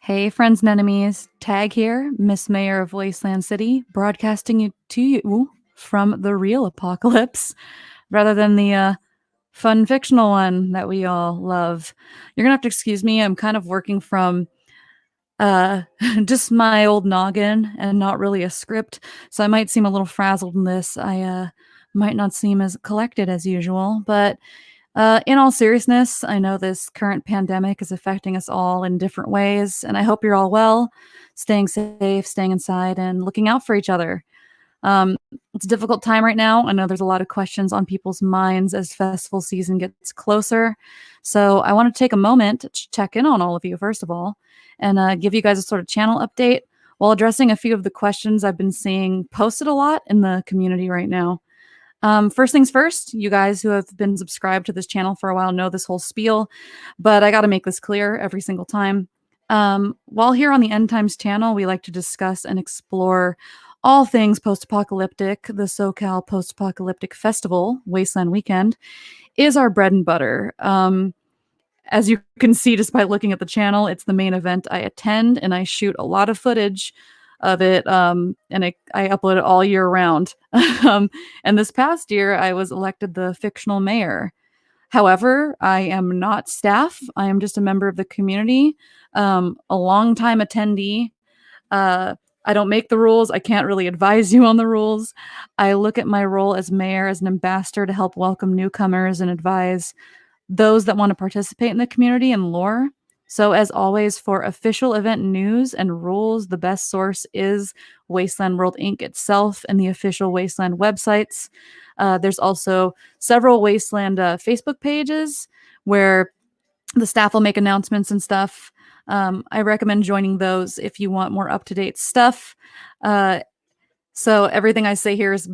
Hey, friends and enemies. Tag here, Miss Mayor of Wasteland City, broadcasting to you from the real apocalypse rather than the fun fictional one that we all love. You're gonna have to excuse me. I'm kind of working from uh, just my old noggin and not really a script, so I might seem a little frazzled in this. I might not seem as collected as usual, but in all seriousness, I know this current pandemic is affecting us all in different ways, and I hope you're all well, staying safe, staying inside, and looking out for each other. It's a difficult time right now. I know there's a lot of questions on people's minds as festival season gets closer. So I want to take a moment to check in on all of you, first of all, and give you guys a sort of channel update while addressing a few of the questions I've been seeing posted a lot in the community right now. First things first, you guys who have been subscribed to this channel for a while know this whole spiel, but I got to make this clear every single time. While here on the End Times channel, we like to discuss and explore all things post-apocalyptic. The SoCal Post-Apocalyptic Festival, Wasteland Weekend, is our bread and butter. As you can see just by looking at the channel, it's the main event I attend, and I shoot a lot of footage of it, and I upload it all year round. And this past year, I was elected the fictional mayor. However, I am not staff. I am just a member of the community, a longtime attendee. I don't make the rules. I can't really advise you on the rules. I look at my role as mayor as an ambassador to help welcome newcomers and advise those that want to participate in the community and lore. So, as always, for official event news and rules, the best source is Wasteland World Inc. itself and the official Wasteland websites. There's also several Wasteland Facebook pages where the staff will make announcements and stuff. I recommend joining those if you want more up-to-date stuff. So everything I say here is,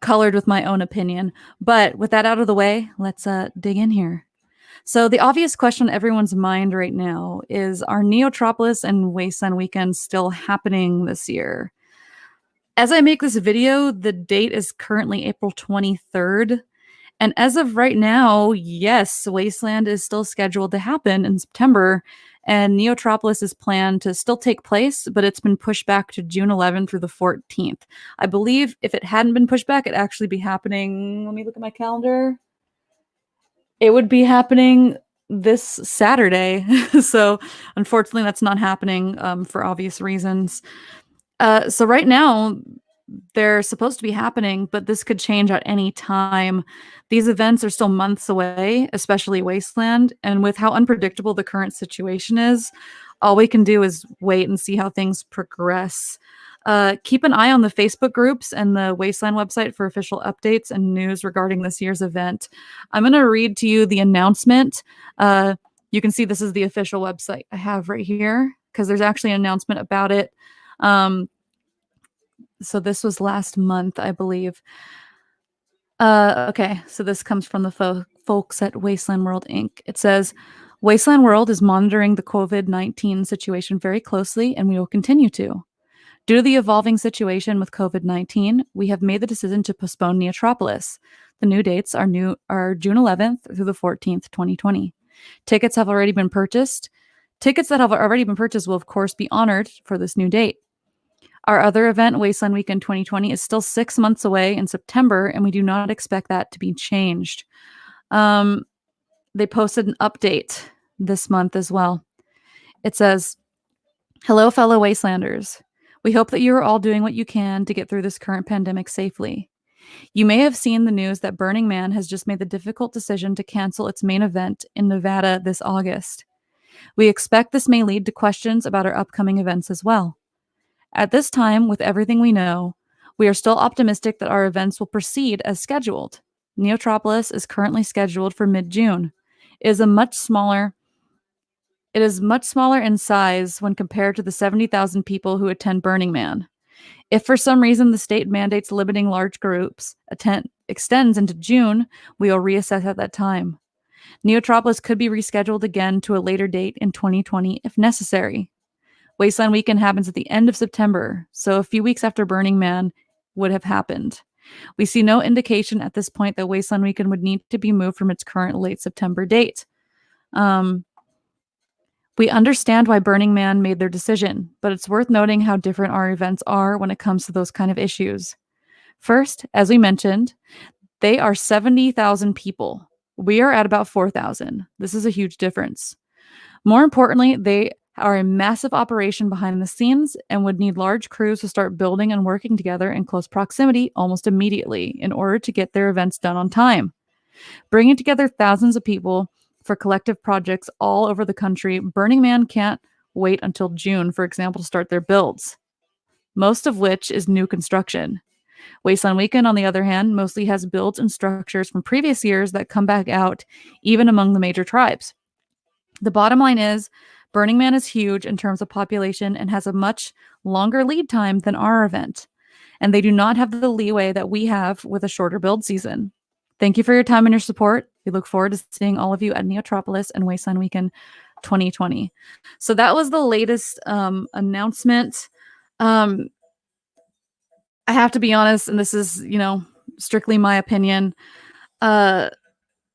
colored with my own opinion. But with that out of the way, let's dig in here. So the obvious question on everyone's mind right now is, are Neotropolis and Wasteland Weekend still happening this year? As I make this video, the date is currently April 23rd. And as of right now, yes, Wasteland is still scheduled to happen in September, and Neotropolis is planned to still take place, but it's been pushed back to June 11th through the 14th. I believe if it hadn't been pushed back, it'd actually be happening. Let me look at my calendar. It would be happening this Saturday. So unfortunately, that's not happening for obvious reasons. So right now, they're supposed to be happening, but this could change at any time. These events are still months away, especially Wasteland, and with how unpredictable the current situation is, all we can do is wait and see how things progress. Keep an eye on the Facebook groups and the Wasteland website for official updates and news regarding this year's event. I'm going to read to you the announcement. You can see this is the official website I have right here, because there's actually an announcement about it. So this was last month, I believe. Okay, so this comes from the folks at Wasteland World Inc. It says, Wasteland World is monitoring the COVID-19 situation very closely, and we will continue to. Due to the evolving situation with COVID-19, we have made the decision to postpone Neotropolis. The new dates are June 11th through the 14th, 2020. Tickets have already been purchased. Tickets that have already been purchased will, of course, be honored for this new date. Our other event, Wasteland Weekend 2020, is still 6 months away in September, and we do not expect that to be changed. They posted an update this month as well. It says, hello, fellow Wastelanders. We hope that you are all doing what you can to get through this current pandemic safely. You may have seen the news that Burning Man has just made the difficult decision to cancel its main event in Nevada this August. We expect this may lead to questions about our upcoming events as well. At this time, with everything we know, we are still optimistic that our events will proceed as scheduled. Neotropolis is currently scheduled for mid-June. It is much smaller in size when compared to the 70,000 people who attend Burning Man. If for some reason the state mandates limiting large groups extends into June, we will reassess at that time. Neotropolis could be rescheduled again to a later date in 2020 if necessary. Wasteland Weekend happens at the end of September, so a few weeks after Burning Man would have happened. We see no indication at this point that Wasteland Weekend would need to be moved from its current late September date. We understand why Burning Man made their decision, but it's worth noting how different our events are when it comes to those kind of issues. First, as we mentioned, they are 70,000 people. We are at about 4,000. This is a huge difference. More importantly, they are a massive operation behind the scenes and would need large crews to start building and working together in close proximity almost immediately in order to get their events done on time. Bringing together thousands of people for collective projects all over the country, Burning Man can't wait until June, for example, to start their builds, most of which is new construction. Wasteland Weekend, on the other hand, mostly has builds and structures from previous years that come back out even among the major tribes. The bottom line is, Burning Man is huge in terms of population and has a much longer lead time than our event, and they do not have the leeway that we have with a shorter build season. Thank you for your time and your support. We look forward to seeing all of you at Neotropolis and Wasteland Weekend 2020. So that was the latest announcement. Um, I have to be honest, and this is, strictly my opinion. Uh,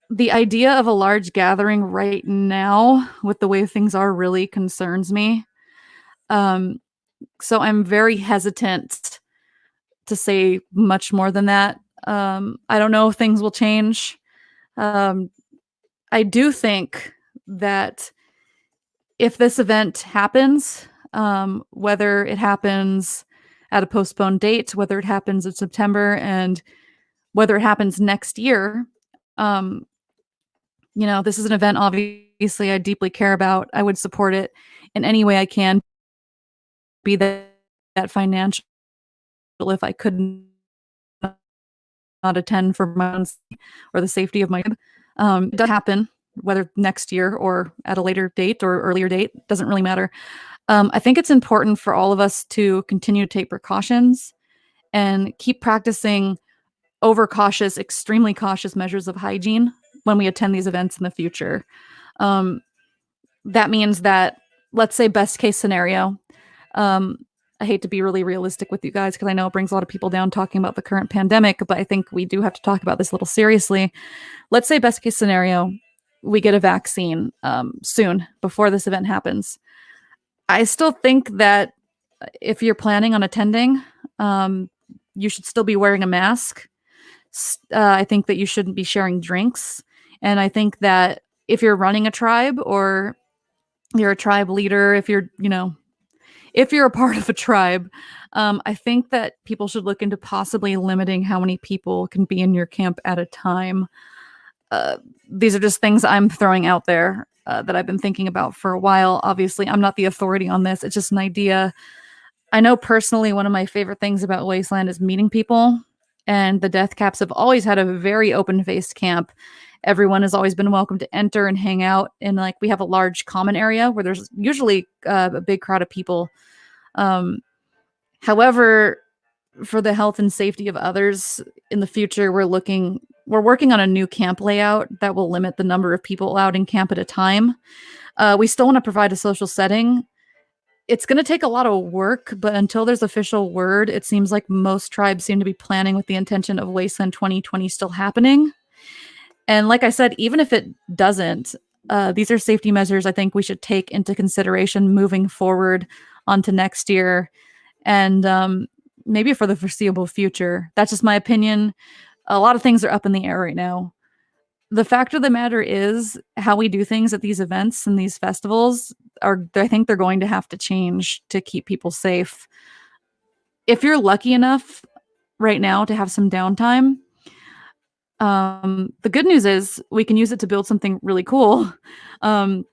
the idea of a large gathering right now, with the way things are, really concerns me. Um, so I'm very hesitant to say much more than that. I don't know if things will change. Um, I do think that if this event happens, whether it happens at a postponed date, whether it happens in September, and whether it happens next year, um, this is an event obviously I deeply care about. I would support it in any way I can, be that financial if I could not attend for my own or the safety of my kid. It does happen, whether next year or at a later date or earlier date, doesn't really matter. I think it's important for all of us to continue to take precautions and keep practicing overcautious, extremely cautious measures of hygiene when we attend these events in the future. Um, that means that, let's say, best case scenario. Um, I hate to be really realistic with you guys because I know it brings a lot of people down talking about the current pandemic, but I think we do have to talk about this a little seriously. Let's say best case scenario, we get a vaccine soon before this event happens. I still think that if you're planning on attending, you should still be wearing a mask. I think that you shouldn't be sharing drinks. And I think that if you're running a tribe or you're a tribe leader, if you're a part of a tribe, I think that people should look into possibly limiting how many people can be in your camp at a time. These are just things I'm throwing out there that I've been thinking about for a while. Obviously, I'm not the authority on this. It's just an idea. I know personally one of my favorite things about Wasteland is meeting people, and the Death Caps have always had a very open-faced camp. Everyone has always been welcome to enter and hang out, and we have a large common area where there's usually a big crowd of people. However, for the health and safety of others in the future, we're working on a new camp layout that will limit the number of people allowed in camp at a time. We still want to provide a social setting. It's going to take a lot of work, but until there's official word, it seems like most tribes seem to be planning with the intention of Wasteland 2020 still happening. And like I said, even if it doesn't, these are safety measures I think we should take into consideration moving forward onto next year and maybe for the foreseeable future. That's just my opinion. A lot of things are up in the air right now. The fact of the matter is how we do things at these events and these festivals I think they're going to have to change to keep people safe. If you're lucky enough right now to have some downtime, the good news is we can use it to build something really cool. Um,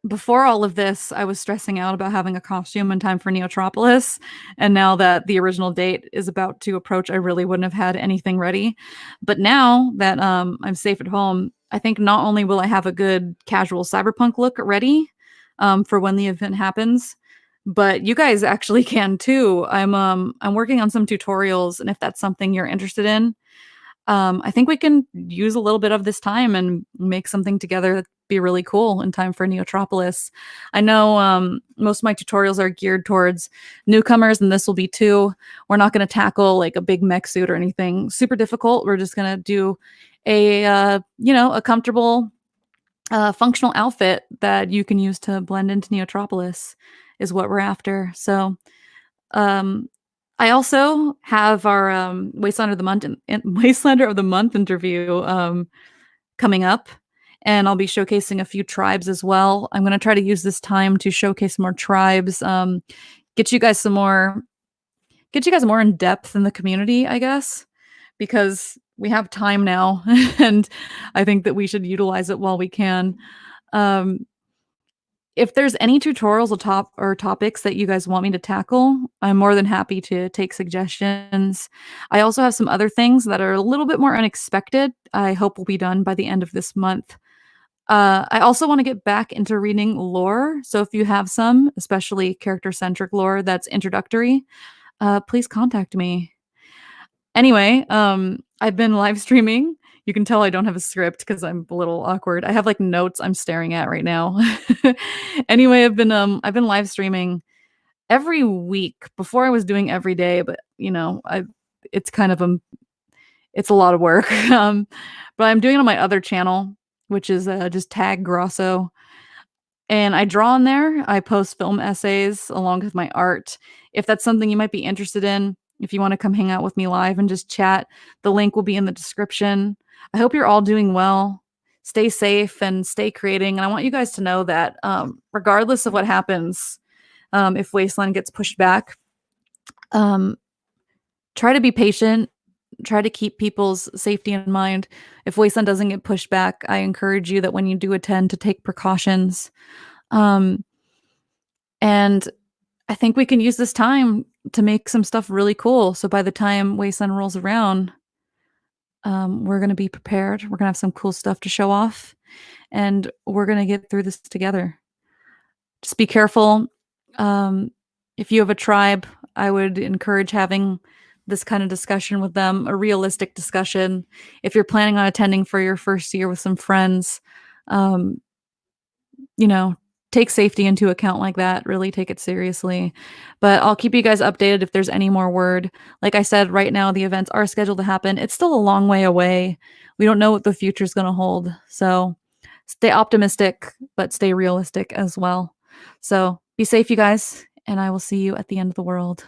Before all of this, I was stressing out about having a costume in time for Neotropolis, and now that the original date is about to approach, I really wouldn't have had anything ready. But now that I'm safe at home, I think not only will I have a good casual cyberpunk look ready for when the event happens, but you guys actually can too. I'm working on some tutorials, and if that's something you're interested in, I think we can use a little bit of this time and make something together that'd be really cool in time for Neotropolis. I know most of my tutorials are geared towards newcomers, and this will be too. We're not going to tackle like a big mech suit or anything super difficult. We're just going to do a comfortable functional outfit that you can use to blend into Neotropolis is what we're after. So, um, I also have our, Wastelander of the Month interview, coming up, and I'll be showcasing a few tribes as well. I'm gonna try to use this time to showcase more tribes, get you guys some more get you guys more in depth in the community, I guess, because we have time now, and I think that we should utilize it while we can. Um, if there's any tutorials or topics that you guys want me to tackle, I'm more than happy to take suggestions. I also have some other things that are a little bit more unexpected. I hope will be done by the end of this month. I also want to get back into reading lore. So if you have some, especially character centric lore that's introductory, please contact me. Anyway, I've been live streaming. You can tell I don't have a script because I'm a little awkward. I have, like, notes I'm staring at right now. Anyway, I've been live streaming every week. Before I was doing every day, but, I it's kind of, it's a lot of work. But I'm doing it on my other channel, which is, just Tag Grosso. And I draw on there. I post film essays along with my art. If that's something you might be interested in, if you wanna come hang out with me live and just chat, the link will be in the description. I hope you're all doing well. Stay safe and stay creating, and I want you guys to know that, regardless of what happens, if Wasteland gets pushed back, um, try to be patient, try to keep people's safety in mind. If Wasteland doesn't get pushed back, I encourage you that when you do attend to take precautions. Um, and I think we can use this time to make some stuff really cool. So by the time Wasteland rolls around, we're gonna be prepared. We're gonna have some cool stuff to show off, and we're gonna get through this together. Just be careful. Um, if you have a tribe, I would encourage having this kind of discussion with them, a realistic discussion. If you're planning on attending for your first year with some friends, um, you know, take safety into account like that, really take it seriously. But I'll keep you guys updated if there's any more word. Like I said, right now the events are scheduled to happen. It's still a long way away. We don't know what the future's gonna hold. So stay optimistic, but stay realistic as well. So be safe, you guys, and I will see you at the end of the world.